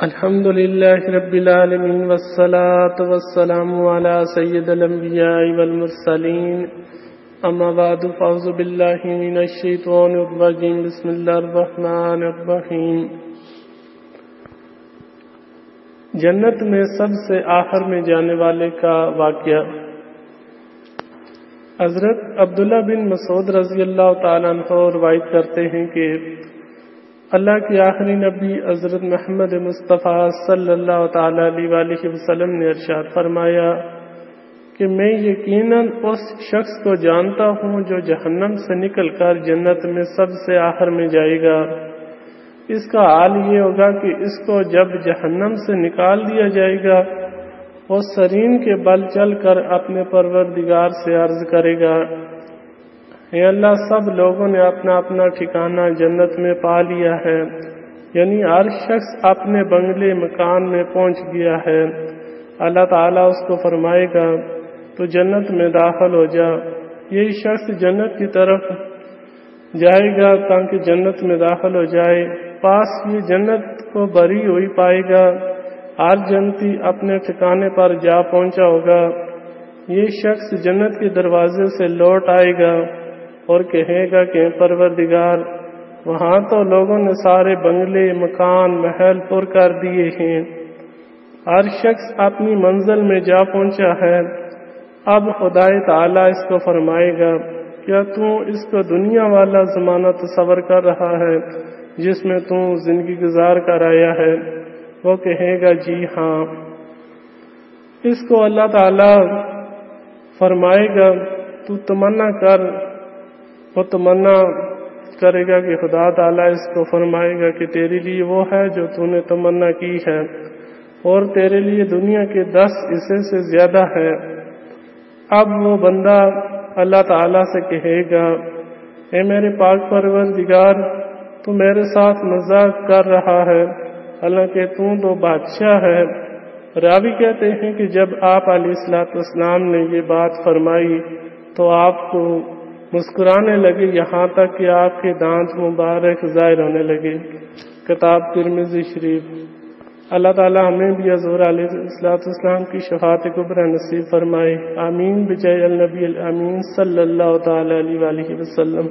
الحمد لله رب العالمين والصلاة والسلام على سيد الأنبياء والمرسلين أما بعد فأعوذ بالله من الشيطان الرجيم بسم الله الرحمن الرحيم۔ جنت میں سب سے آخر میں جانے والے کا واقعہ۔ حضرت عبداللہ بن مسعود رضی اللہ تعالیٰ عنہ روایت کرتے ہیں کہ اللہ کے آخری نبی حضرت محمد مصطفیٰ صلی اللہ تعالیٰ علیہ وآلہ وسلم نے ارشاد فرمایا کہ میں یقیناً اس شخص کو جانتا ہوں جو جہنم سے نکل کر جنت میں سب سے آخر میں جائے گا۔ اس کا حال یہ ہوگا کہ اس کو جب جہنم سے نکال دیا جائے گا وہ سرین کے بل چل کر اپنے پروردگار سے عرض کرے گا، اے اللہ، سب لوگوں نے اپنا اپنا ٹھکانہ جنت میں پا لیا ہے، یعنی ہر شخص اپنے بنگلے مکان میں پہنچ گیا ہے۔ اللہ تعالیٰ اس کو فرمائے گا تو جنت میں داخل ہو جا۔ یہی شخص جنت کی طرف جائے گا تاکہ جنت میں داخل ہو جائے۔ پاس یہ جنت کو بھری ہوئی پائے گا، ہر جنتی اپنے ٹھکانے پر جا پہنچا ہوگا۔ یہ شخص جنت کے دروازے سے لوٹ آئے گا اور کہے گا کہ پروردگار، وہاں تو لوگوں نے سارے بنگلے مکان محل پر کر دیے ہیں، ہر شخص اپنی منزل میں جا پہنچا ہے۔ اب خدا تعالیٰ اس کو فرمائے گا، کیا تو اس کو دنیا والا زمانہ تصور کر رہا ہے جس میں تو زندگی گزار کر آیا ہے؟ وہ کہے گا جی ہاں۔ اس کو اللہ تعالیٰ فرمائے گا تو تمنا کر۔ وہ تمنا کرے گا کہ خدا تعالیٰ اس کو فرمائے گا کہ تیرے لیے وہ ہے جو تو نے تمنا کی ہے اور تیرے لیے دنیا کے 10 حصے سے زیادہ ہے۔ اب وہ بندہ اللہ تعالیٰ سے کہے گا، اے میرے پاک پروردگار، تو میرے ساتھ مذاق کر رہا ہے، حالانکہ تو بادشاہ ہے۔ راوی کہتے ہیں کہ جب آپ علیہ السلام نے یہ بات فرمائی تو آپ کو مسکرانے لگے، یہاں تک کہ آپ کے دانت مبارک ظاہر ہونے لگے۔ کتاب ترمذی شریف۔ اللہ تعالیٰ ہمیں بھی حضور علیہ السلام کی شفاعت کبریٰ نصیب فرمائے۔ آمین بجائے النبی الامین صلی اللہ تعالیٰ علیہ وآلہ وسلم۔